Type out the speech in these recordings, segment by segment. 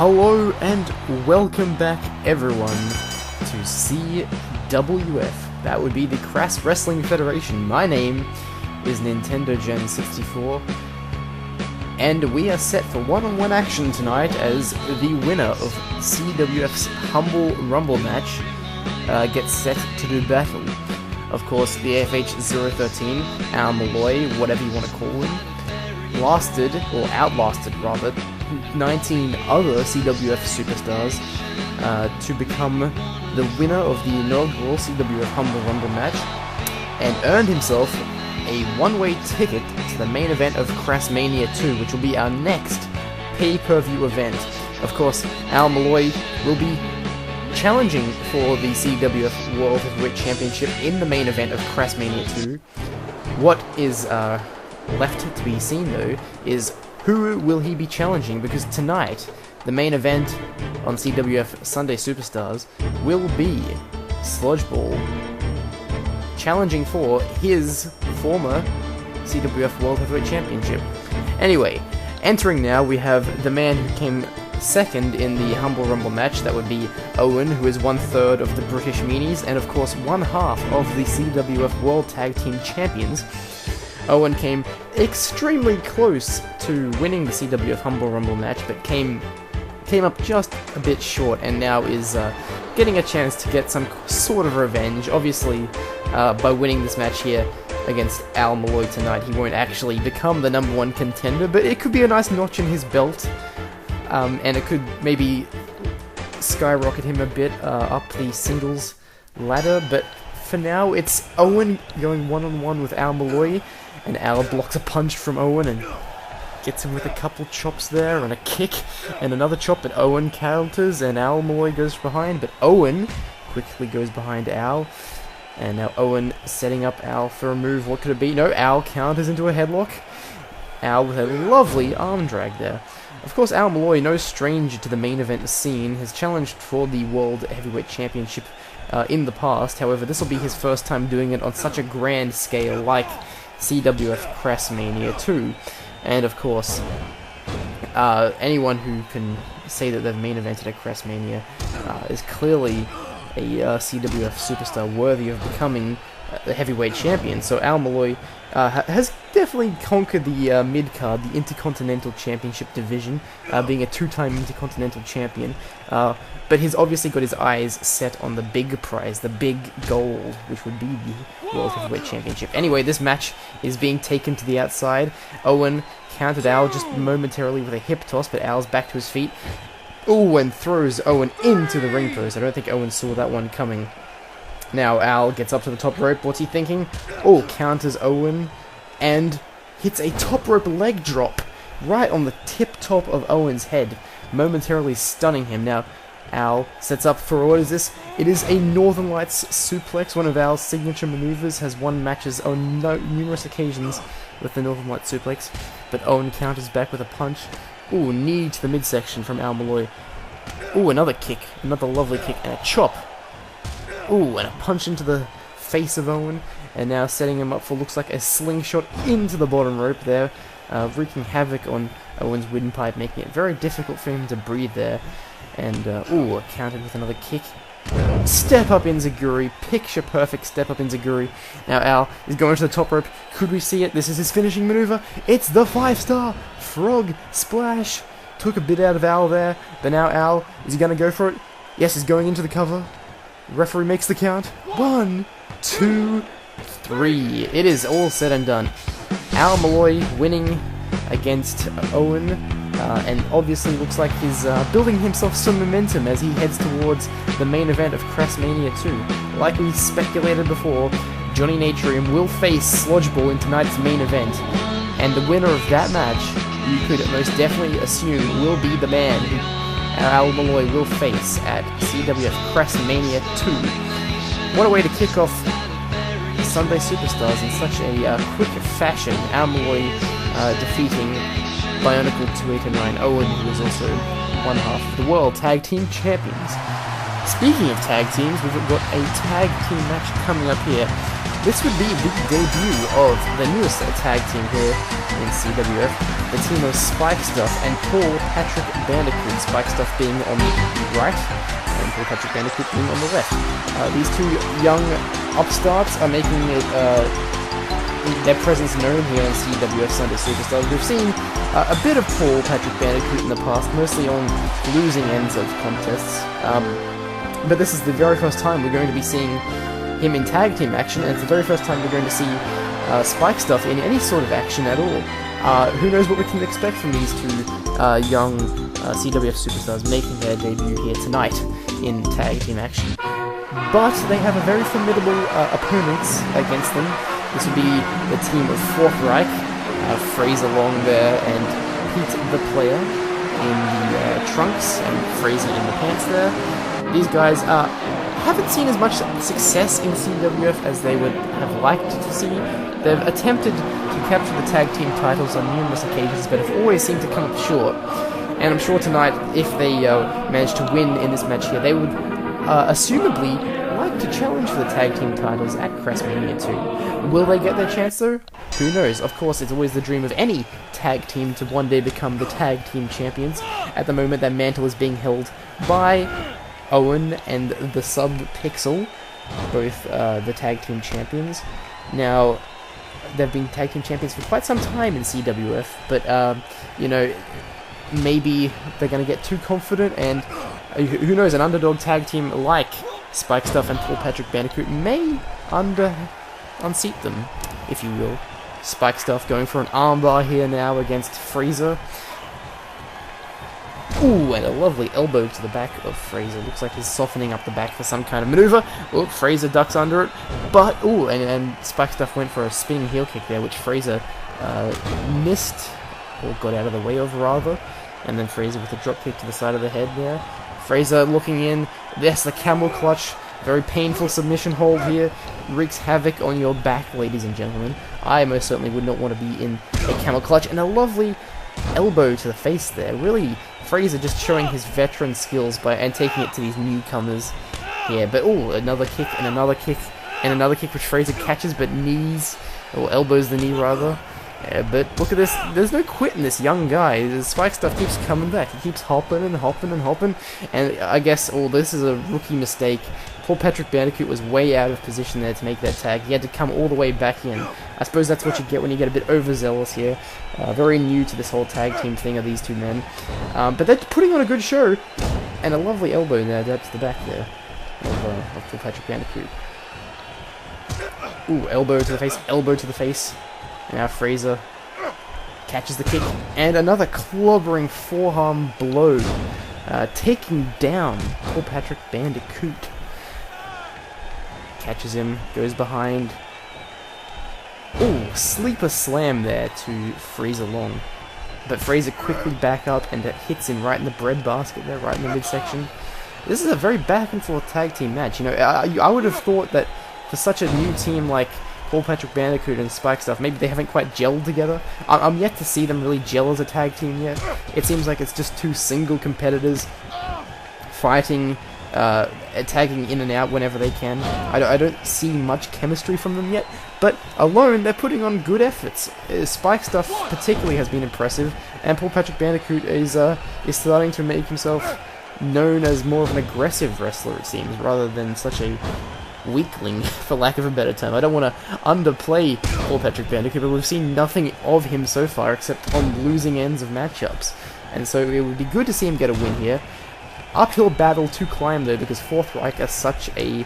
Hello and welcome back everyone to CWF. That would be the Crass Wrestling Federation. My name is Nintendo Gen 64 and we are set for one-on-one action tonight as the winner of CWF's Humble Rumble match gets set to do battle. Of course, the FH013, Al Malloy, whatever you want to call him, outlasted 19 other CWF Superstars to become the winner of the inaugural CWF Humble Rumble match and earned himself a one-way ticket to the main event of Crassmania 2, which will be our next pay-per-view event. Of course, Al Malloy will be challenging for the CWF World Heavyweight Championship in the main event of Crassmania 2. What is left to be seen, though, is who will he be challenging, because tonight, the main event on CWF Sunday Superstars will be Slodgeball challenging for his former CWF World Heavyweight Championship. Anyway, entering now, we have the man who came second in the Humble Rumble match. That would be Owen, who is 1/3 of the British Meanies, and of course 1/2 of the CWF World Tag Team Champions. Owen came extremely close to winning the CWF Humble Rumble match, but came up just a bit short, and now is getting a chance to get some sort of revenge. Obviously, by winning this match here against Al Malloy tonight, he won't actually become the #1 contender, but it could be a nice notch in his belt, and it could maybe skyrocket him a bit up the singles ladder. But for now, it's Owen going one-on-one with Al Malloy, and Al blocks a punch from Owen and gets him with a couple chops there and a kick and another chop, but Owen counters and Al Malloy goes behind, but Owen quickly goes behind Al, and now Owen setting up Al for a move. What could it be? No, Al counters into a headlock. Al with a lovely arm drag there. Of course, Al Malloy, no stranger to the main event scene, has challenged for the World Heavyweight Championship in the past. However, this will be his first time doing it on such a grand scale like CWF Crassmania 2. And of course, anyone who can say that they've main evented at Crassmania is clearly a CWF superstar worthy of becoming the heavyweight champion. So Al Malloy has definitely conquered the mid-card, the Intercontinental Championship division, being a 2-time Intercontinental Champion. But he's obviously got his eyes set on the big prize, the big goal, which would be the World Heavyweight Championship. Anyway, this match is being taken to the outside. Owen countered Al just momentarily with a hip toss, but Al's back to his feet. Ooh, and throws Owen into the ring post. I don't think Owen saw that one coming. Now Al gets up to the top rope. What's he thinking? Oh, counters Owen and hits a top rope leg drop right on the tip top of Owen's head, momentarily stunning him. Now Al sets up for, what is this? It is a Northern Lights suplex, one of Al's signature maneuvers, has won matches on numerous occasions with the Northern Lights suplex, but Owen counters back with a punch. Ooh, knee to the midsection from Al Malloy. Ooh, another kick, another lovely kick, and a chop. Ooh, and a punch into the face of Owen, and now setting him up for, looks like, a slingshot into the bottom rope there, wreaking havoc on Owen's windpipe, making it very difficult for him to breathe there. And, ooh, countered with another kick. Step up Enziguri, picture perfect step up Enziguri. Now Al is going to the top rope. Could we see it? This is his finishing maneuver. It's the 5-star frog splash. Took a bit out of Al there, but now Al, is he going to go for it? Yes, he's going into the cover. Referee makes the count. 1, 2, 3. It is all said and done. Al Malloy winning against Owen. And obviously looks like he's building himself some momentum as he heads towards the main event of Crassmania 2. Like we speculated before, Johnny Natrium will face Slodgeball in tonight's main event, and the winner of that match, you could most definitely assume, will be the man who Al Malloy will face at CWF Crassmania 2. What a way to kick off Sunday Superstars in such a quick fashion. Al Malloy defeating Bionicle 2809 Owen, who is also 1/2 of the World Tag Team Champions. Speaking of tag teams, we've got a tag team match coming up here. this would be the debut of the newest tag team here in CWF, the team of Spike Stuff and Paul Patrick Bandicoot. Spike Stuff being on the right, and Paul Patrick Bandicoot being on the left. These two young upstarts are making it their presence known here in CWF Sunday Superstars. We've seen a bit of Paul Patrick Bandicoot in the past, mostly on losing ends of contests. But this is the very first time we're going to be seeing him in tag team action, and it's the very first time we're going to see Spike Stuff in any sort of action at all. Who knows what we can expect from these two young CWF superstars making their debut here tonight in tag team action. But they have a very formidable opponents against them. This would be the team of Fourth Reich, Fraser Long there, and Pete the Player in the trunks, and Fraser in the pants there. These guys haven't seen as much success in CWF as they would have liked to see. They've attempted to capture the tag team titles on numerous occasions, but have always seemed to come up short. And I'm sure tonight, if they manage to win in this match here, they would assumably like to challenge for the tag team titles at Crestmania 2. Will they get their chance though? Who knows? Of course, it's always the dream of any tag team to one day become the tag team champions. At the moment, that mantle is being held by Owen and the Sub Pixel, both the tag team champions. Now, they've been tag team champions for quite some time in CWF, but you know, maybe they're going to get too confident, and who knows, an underdog tag team like Spike Stuff and Paul Patrick Bandicoot may unseat them, if you will. Spike Stuff going for an armbar here now against Fraser. Ooh, and a lovely elbow to the back of Fraser. Looks like he's softening up the back for some kind of maneuver. Oh, Fraser ducks under it. But, ooh, and Spike Stuff went for a spinning heel kick there, which Fraser missed, or got out of the way of, rather. And then Fraser with a drop kick to the side of the head there. Fraser looking in. Yes, the camel clutch. Very painful submission hold here. Wreaks havoc on your back, ladies and gentlemen. I most certainly would not want to be in a camel clutch. And a lovely elbow to the face there. Really, Fraser just showing his veteran skills and taking it to these newcomers here. But, oh, another kick and another kick and another kick which Fraser catches but knees, or elbows the knee rather. But look at this, there's no quitting this young guy. The Spike Stuff keeps coming back. He keeps hopping and hopping and hopping. And I guess, oh, this is a rookie mistake. Poor Patrick Bandicoot was way out of position there to make that tag. He had to come all the way back in. I suppose that's what you get when you get a bit overzealous here. Very new to this whole tag team thing of these two men. But they're putting on a good show. And a lovely elbow there, that's the back there of Poor Patrick Bandicoot. Ooh, elbow to the face, elbow to the face. Now Fraser catches the kick, and another clobbering forearm blow, taking down Paul Patrick Bandicoot. Catches him, goes behind. Ooh, sleeper slam there to Fraser Long. But Fraser quickly back up and hits him right in the breadbasket there, right in the midsection. This is a very back and forth tag team match. You know, I would have thought that for such a new team like Paul Patrick Bandicoot and Spike Stuff, maybe they haven't quite gelled together. I'm yet to see them really gel as a tag team yet. It seems like it's just two single competitors fighting, tagging in and out whenever they can. I don't see much chemistry from them yet, but alone they're putting on good efforts. Spike Stuff particularly has been impressive, and Paul Patrick Bandicoot is starting to make himself known as more of an aggressive wrestler, it seems, rather than such a weakling, for lack of a better term. I don't want to underplay Paul Patrick Bandicoot, but we've seen nothing of him so far except on losing ends of matchups. And so it would be good to see him get a win here. Uphill battle to climb though, because Fourth Reich is such a...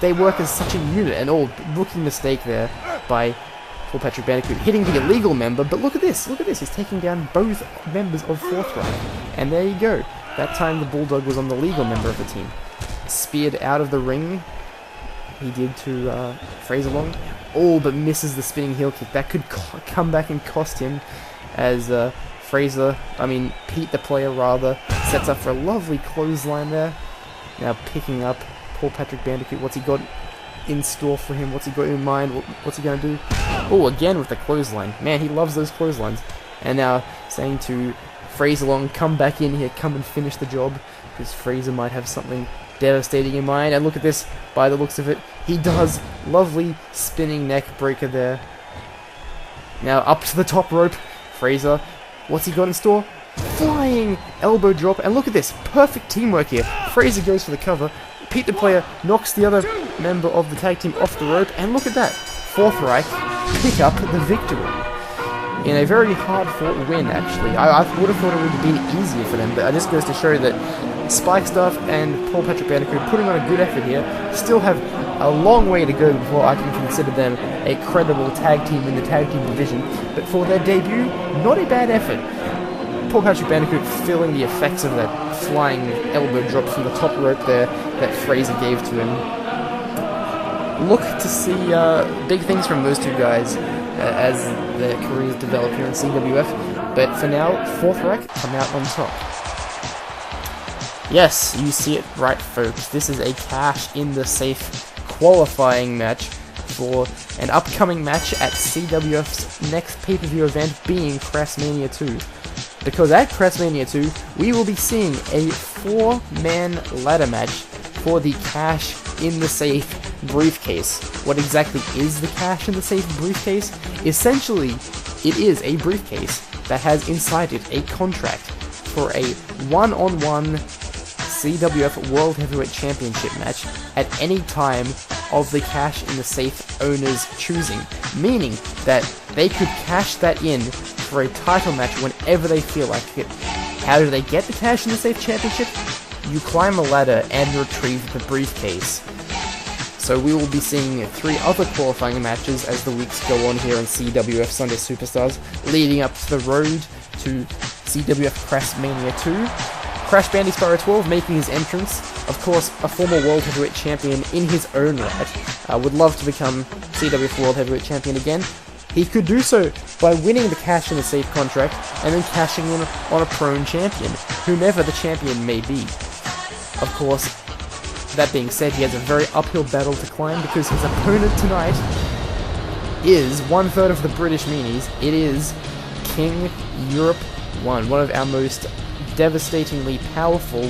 they work as such a unit, and rookie mistake there by Paul Patrick Bandicoot, hitting the illegal member, but look at this, he's taking down both members of Fourth Reich. And there you go. That time the Bulldog was on the legal member of the team. Speared out of the ring, he did to Fraser Long. Oh, but misses the spinning heel kick. That could come back and cost him, as Pete the Player rather, sets up for a lovely clothesline there. Now picking up Paul Patrick Bandicoot. What's he got in store for him? What's he got in mind? What's he going to do? Oh, again with the clothesline. Man, he loves those clotheslines. And now saying to Fraser Long, come back in here, come and finish the job, because Fraser might have something devastating in mind. And look at this, by the looks of it, He does. Lovely spinning neck breaker there. Now up to the top rope. Fraser, what's he got in store? Flying elbow drop, and look at this, perfect teamwork here. Fraser goes for the cover, Pete the player knocks the other member of the tag team off the rope, and look at that, Fourth Reich pick up the victory. In a very hard-fought win, actually. I would have thought it would have been easier for them, but it just goes to show that Spike Stuff and Paul Patrick Bandicoot, putting on a good effort here, still have a long way to go before I can consider them a credible tag team in the tag team division. But for their debut, not a bad effort. Paul Patrick Bandicoot feeling the effects of that flying elbow drop from the top rope there that Fraser gave to him. Look to see big things from those two guys as their careers develop here in CWF. But for now, Fourth Reich come out on top. Yes, you see it right, folks. This is a cash in the safe qualifying match for an upcoming match at CWF's next pay-per-view event, being Crashmania 2. Because at Crashmania 2, we will be seeing a 4-man ladder match for the cash in the safe briefcase. What exactly is the cash in the safe briefcase? Essentially, it is a briefcase that has inside it a contract for a one-on-one CWF World Heavyweight Championship match at any time of the cash in the safe owner's choosing, meaning that they could cash that in for a title match whenever they feel like it. How do they get the cash in the safe championship? You climb a ladder and retrieve the briefcase. So we will be seeing 3 other qualifying matches as the weeks go on here in CWF Sunday Superstars, leading up to the road to CWF Crashmania 2. Crash Bandy Spyro 12 making his entrance, of course a former World Heavyweight Champion in his own right, would love to become CWF World Heavyweight Champion again. He could do so by winning the cash in the safe contract and then cashing in on a prone champion, whomever the champion may be. Of course, that being said, he has a very uphill battle to climb because his opponent tonight is 1/3 of the British meanies. It is King Europe 1, one of our most devastatingly powerful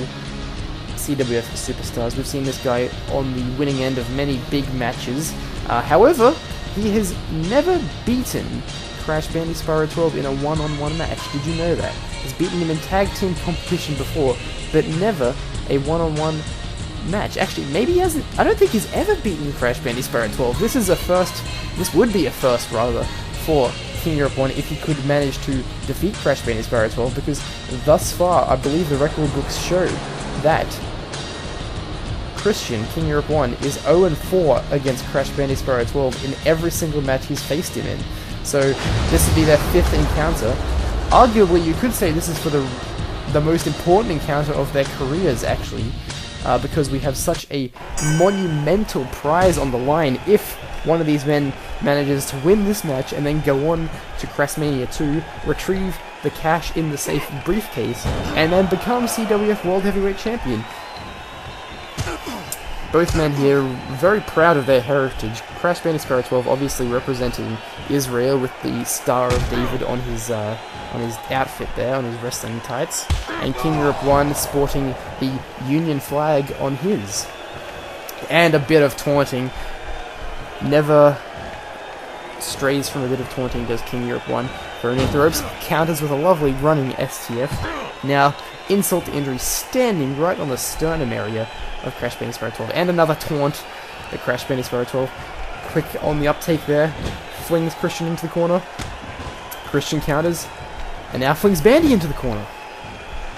CWF superstars. We've seen this guy on the winning end of many big matches. However, he has never beaten Crash Bandy Spyro 12 in a one-on-one match. Did you know that? He's beaten him in tag team competition before, but never a one-on-one match. Actually, maybe he hasn't. I don't think he's ever beaten Crash Bandy Spyro 12. This is a first. This would be a first, rather, for King Europe 1 if he could manage to defeat Crash Bandy Spyro 12, because thus far, I believe the record books show that Christian, King Europe 1, is 0-4 against Crash Bandy Spyro 12 in every single match he's faced him in. So this would be their 5th encounter. Arguably, you could say this is for the most important encounter of their careers, actually, because we have such a monumental prize on the line if one of these men manages to win this match and then go on to Crashmania 2, retrieve the cash in the safe briefcase, and then become CWF World Heavyweight Champion. Both men here very proud of their heritage. Crash Bandy Spyro 12 obviously representing Israel with the Star of David on his outfit there, on his wrestling tights, and King Europe 1 sporting the Union flag on his. And a bit of taunting. Never strays from a bit of taunting does King Europe 1. Throwing into the ropes, counters with a lovely running STF. Now, insult to injury, standing right on the sternum area of Crash Bandy Spyro 12. And another taunt at Crash Bandy Spyro 12. Quick on the uptake there. Flings Christian into the corner. Christian counters. And now flings Bandy into the corner.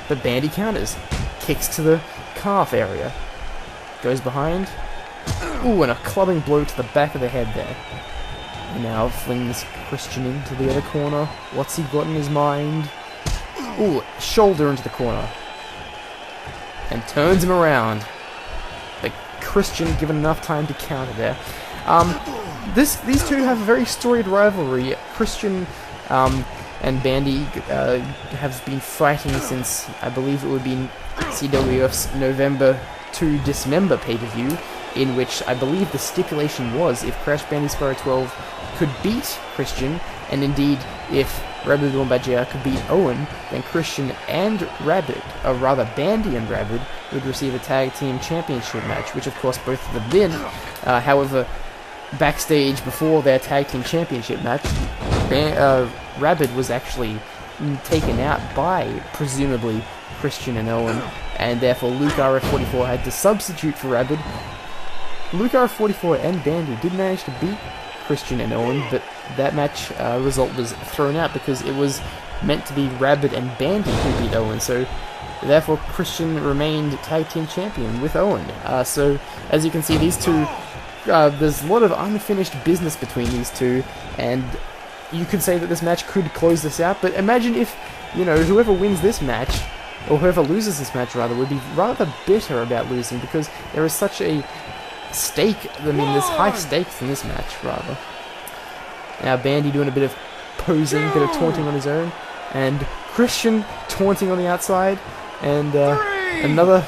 But Bandy counters. Kicks to the calf area. Goes behind. Ooh, and a clubbing blow to the back of the head there. And now flings Christian into the other corner. What's he got in his mind? Ooh, shoulder into the corner. And turns him around. But Christian given enough time to counter there. These two have a very storied rivalry. Christian and Bandy have been fighting since, I believe it would be CWF's November 2 Dismember pay-per-view, in which I believe the stipulation was if Crash Bandy Spyro 12 could beat Christian, and indeed if Rabid Wombatjia beat Owen, then Christian and Rabid, or rather Bandy and Rabid, would receive a tag team championship match, which of course both of them did. However, backstage before their tag team championship match, Rabid was actually taken out by, presumably, Christian and Owen, and therefore Luke RF44 had to substitute for Rabid. Luke RF44 and Bandy did manage to beat Christian and Owen, but that match result was thrown out because it was meant to be Rabid and Bandy who beat Owen, so therefore Christian remained tag team champion with Owen. So as you can see, these two, there's a lot of unfinished business between these two, and you could say that this match could close this out, but imagine if, you know, whoever wins this match, or whoever loses this match rather, would be rather bitter about losing, because there is such a stake, I mean, there's high stakes in this match, rather. Now Bandy doing a bit of posing, a bit of taunting on his own, and Christian taunting on the outside, and another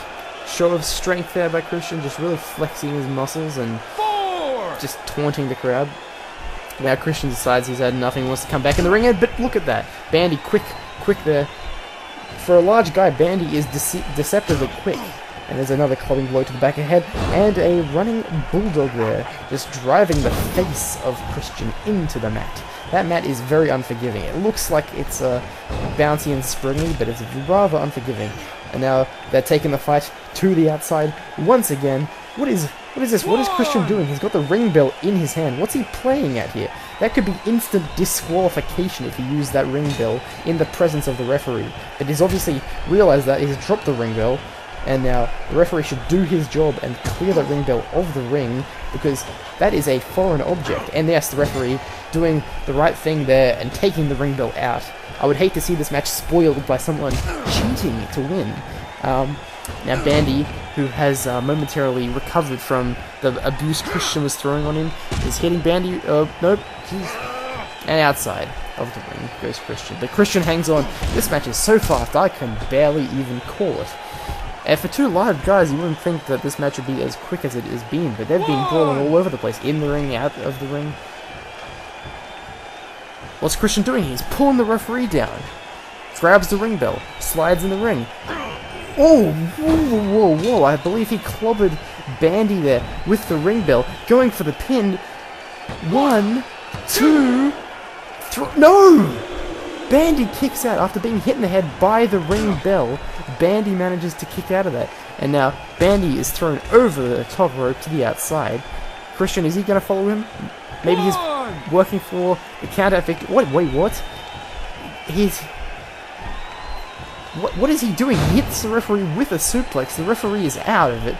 show of strength there by Christian, just really flexing his muscles and just taunting the crowd. Now Christian decides he's had enough and he wants to come back in the ring, but look at that. Bandy quick there. For a large guy, Bandy is deceptively quick. And there's another clubbing blow to the back of the head, and a running bulldog there, just driving the face of Christian into the mat. That mat is very unforgiving. It looks like it's bouncy and springy, but it's rather unforgiving. And now they're taking the fight to the outside once again. What is this? What is Christian doing? He's got the ring bell in his hand. What's he playing at here? That could be instant disqualification if he used that ring bell in the presence of the referee. But he's obviously realized that. He's dropped the ring bell. And now the referee should do his job and clear the ring bell of the ring, because that is a foreign object. And yes, the referee doing the right thing there and taking the ring bell out. I would hate to see this match spoiled by someone cheating to win. Now Bandy, who has momentarily recovered from the abuse Christian was throwing on him, is hitting Bandy. Nope, jeez. And outside of the ring goes Christian. But Christian hangs on. This match is so fast, I can barely even call it. And for two live guys, you wouldn't think that this match would be as quick as it has been, but they've been brawling all over the place, in the ring, out of the ring. What's Christian doing? He's pulling the referee down. Grabs the ring bell, slides in the ring. Oh, whoa, I believe he clobbered Bandy there with the ring bell, going for the pin. 1, 2, 3, no! Bandy kicks out after being hit in the head by the ring bell. Bandy manages to kick out of that. And now Bandy is thrown over the top rope to the outside. Christian, is he going to follow him? Maybe he's working for the counter victory. Wait, what? What is he doing? He hits the referee with a suplex. The referee is out of it.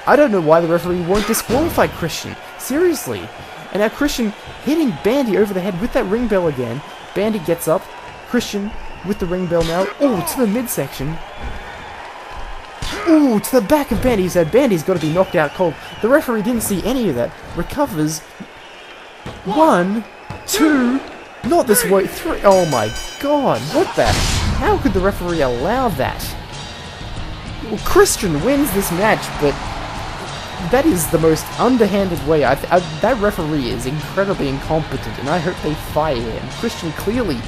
I don't know why the referee won't disqualify Christian. Seriously. And now Christian hitting Bandy over the head with that ring bell again. Bandy gets up. Christian with the ring bell now. Oh, to the midsection. Oh, to the back of Bandy's head. Bandy's got to be knocked out cold. The referee didn't see any of that. Recovers. 1, 2, not this way. 3. Oh my god, what the? How could the referee allow that? Well, Christian wins this match, but that is the most underhanded way. That referee is incredibly incompetent, and I hope they fire him. Christian clearly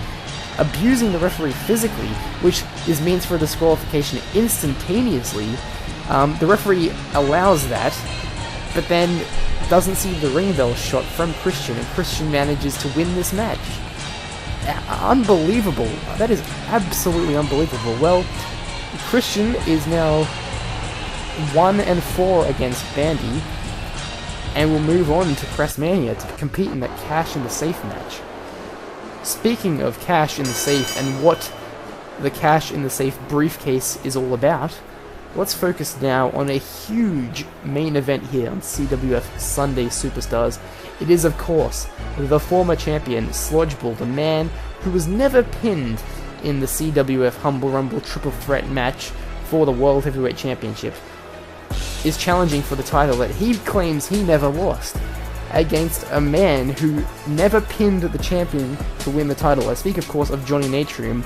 abusing the referee physically, which is means for a disqualification instantaneously. The referee allows that, but then doesn't see the ring bell shot from Christian, and Christian manages to win this match. Unbelievable. That is absolutely unbelievable. Well, Christian is now 1-4 against Bandy, and will move on to Crestmania to compete in that Cash in the Safe match. Speaking of Cash in the Safe and what the Cash in the Safe briefcase is all about, let's focus now on a huge main event here on CWF Sunday Superstars. It is, of course, the former champion, Slodgeball, the man who was never pinned in the CWF Humble Rumble Triple Threat match for the World Heavyweight Championship, is challenging for the title that he claims he never lost, against a man who never pinned the champion to win the title. I speak, of course, of Johnny Natrium,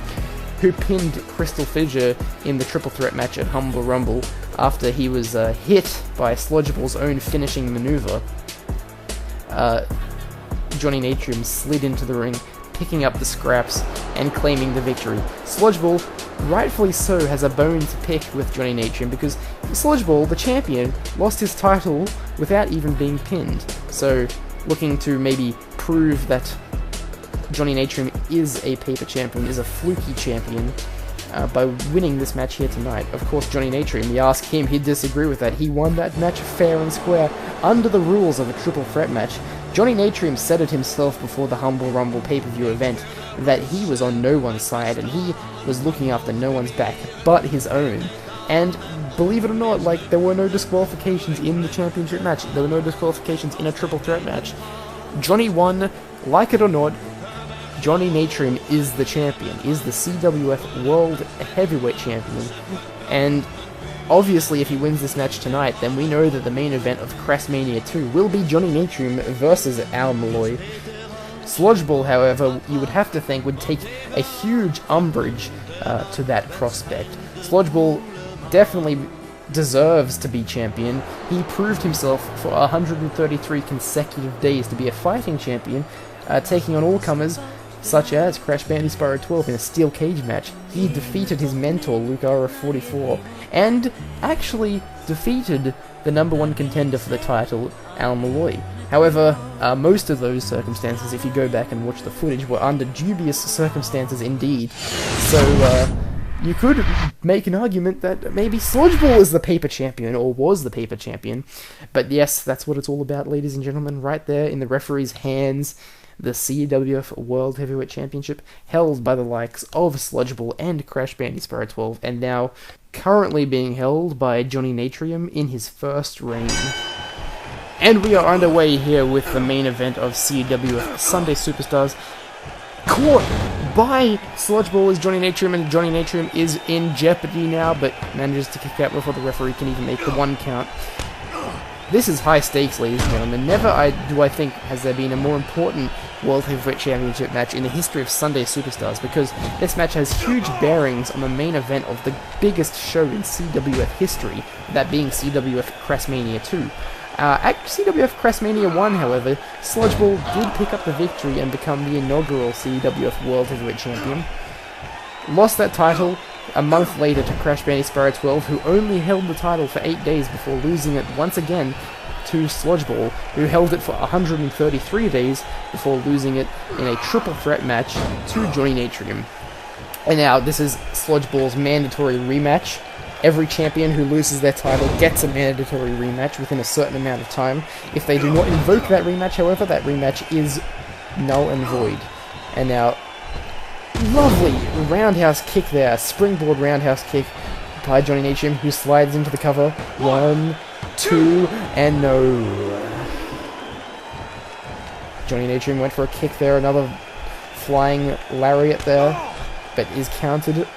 who pinned Crystal Fissure in the Triple Threat match at Humble Rumble after he was hit by Slodgeball's own finishing maneuver. Johnny Natrium slid into the ring, picking up the scraps and claiming the victory. Slodgeball, rightfully so, has a bone to pick with Johnny Natrium because Slodgeball, the champion, lost his title without even being pinned. So, looking to maybe prove that Johnny Natrium is a paper champion, is a fluky champion, by winning this match here tonight. Of course, Johnny Natrium, you ask him, he'd disagree with that. He won that match fair and square, under the rules of a triple threat match. Johnny Natrium said it himself before the Humble Rumble pay-per-view event, that he was on no one's side, and he was looking after no one's back but his own. And believe it or not, like, there were no disqualifications in the championship match. There were no disqualifications in a triple threat match. Johnny won, like it or not. Johnny Natrium is the champion, is the CWF World Heavyweight Champion, and obviously if he wins this match tonight, then we know that the main event of Crassmania 2 will be Johnny Natrium versus Al Malloy. Slodgeball, however, you would have to think would take a huge umbrage to that prospect. Slodgeball definitely deserves to be champion. He proved himself for 133 consecutive days to be a fighting champion, taking on all comers, such as Crash Bandy Spyro 12 in a steel cage match. He defeated his mentor, Luke RF44, and actually defeated the #1 contender for the title, Al Malloy. However, most of those circumstances, if you go back and watch the footage, were under dubious circumstances indeed. So, you could make an argument that maybe Slodgeball is the paper champion, or was the paper champion. But yes, that's what it's all about, ladies and gentlemen, right there in the referee's hands. The CWF World Heavyweight Championship, held by the likes of Slodgeball and Crash Bandy Spyro 12, and now currently being held by Johnny Natrium in his first reign. And we are underway here with the main event of CWF Sunday Superstars. Caught by Slodgeball is Johnny Natrium, and Johnny Natrium is in jeopardy now, but manages to kick out before the referee can even make the 1 count. This is high stakes, ladies and gentlemen. Never do I think has there been a more important World Heavyweight Championship match in the history of Sunday Superstars, because this match has huge bearings on the main event of the biggest show in CWF history, that being CWF Crassmania 2. At CWF Crassmania 1, however, Slodgeball did pick up the victory and become the inaugural CWF World Heavyweight Champion. Lost that title a month later to Crash Bandy Spyro 12, who only held the title for 8 days before losing it once again to Slodgeball, who held it for 133 days before losing it in a triple threat match to Johnny Natrium. And now, this is Slodgeball's mandatory rematch. Every champion who loses their title gets a mandatory rematch within a certain amount of time. If they do not invoke that rematch, however, that rematch is null and void. And now, lovely roundhouse kick there, springboard roundhouse kick by Johnny Natrium, who slides into the cover. 1, 2, and no. Johnny Natrium went for a kick there, another flying lariat there, but is countered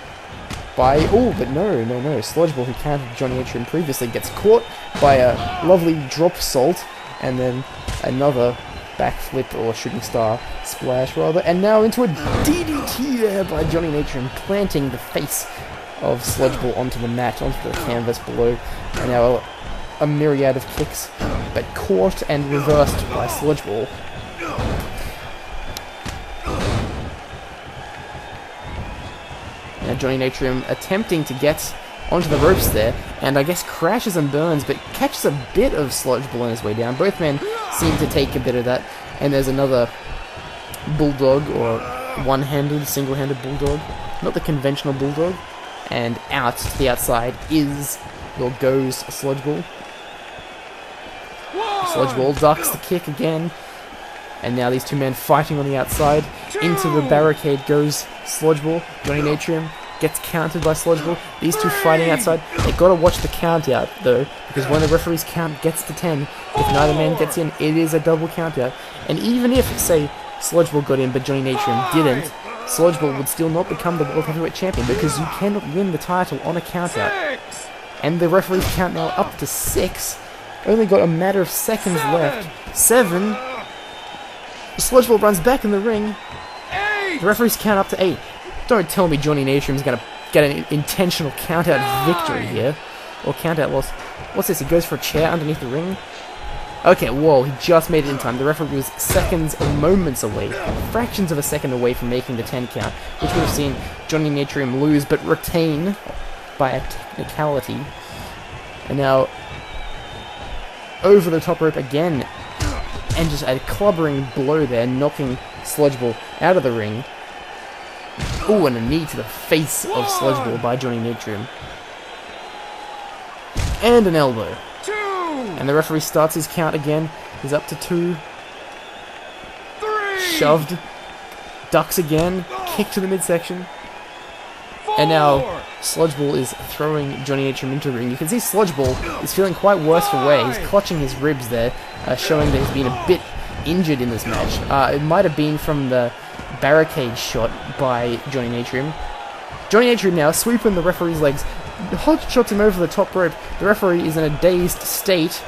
by... oh, but no. Slodgeball, who countered Johnny Natrium previously, gets caught by a lovely drop salt, and then another backflip, or shooting star splash rather, and now into a DDT there by Johnny Natrium, planting the face of Slodgeball onto the mat, onto the canvas below, and now a myriad of kicks, but caught and reversed by Slodgeball. Now Johnny Natrium attempting to get onto the ropes there, and I guess crashes and burns, but catches a bit of Slodgeball on his way down. Both men seem to take a bit of that, and there's another bulldog, or one-handed, single-handed bulldog, not the conventional bulldog, and out to the outside goes Slodgeball. Slodgeball ducks the kick again, and now these two men fighting on the outside. Into the barricade goes Slodgeball. Johnny Natrium gets countered by Slodgeball. These two fighting outside. They gotta watch the count out though, because when the referee's count gets to 10, if neither man gets in, it is a double count out. And even if, say, Slodgeball got in but Johnny Natrium didn't, Slodgeball would still not become the World Heavyweight Champion, because you cannot win the title on a count out. And the referee's count now up to 6. Only got a matter of seconds left. 7. Slodgeball runs back in the ring. The referee's count up to 8. Don't tell me Johnny Natrium's gonna get an intentional count-out victory here. Or count-out loss. What's this? He goes for a chair underneath the ring? Okay, whoa, he just made it in time. The referee was seconds or moments away, fractions of a second away from making the 10 count, which would have seen Johnny Natrium lose, but retain by a technicality. And now, over the top rope again, and just a clubbering blow there, knocking Slodgeball out of the ring. Ooh, and a knee to the face of Slodgeball by Johnny Natrium. And an elbow. And the referee starts his count again. He's up to 2. Shoved. Ducks again. Kick to the midsection. And now Slodgeball is throwing Johnny Natrium into the ring. You can see Slodgeball is feeling quite worse for wear. He's clutching his ribs there, showing that he's been a bit injured in this match. It might have been from the barricade shot by Johnny Natrium. Johnny Natrium now sweeping the referee's legs. Hot shots him over the top rope. The referee is in a dazed state.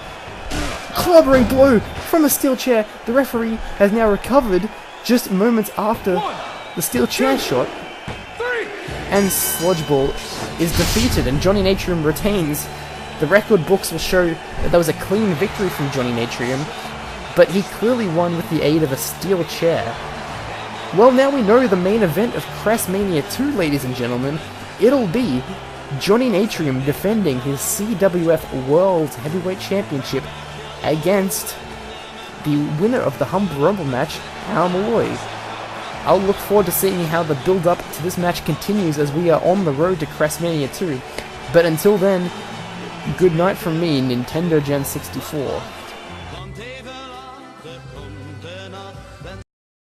Clubbering blow from a steel chair. The referee has now recovered just moments after the steel chair shot. And Slodgeball is defeated, and Johnny Natrium retains. The record books will show that was a clean victory from Johnny Natrium, but he clearly won with the aid of a steel chair. Well, now we know the main event of Cressmania 2, ladies and gentlemen. It'll be Johnny Natrium defending his CWF World Heavyweight Championship against the winner of the Humble Rumble match, Al Malloy. I'll look forward to seeing how the build-up to this match continues as we are on the road to Cressmania 2. But until then, good night from me, Nintendo Gen 64.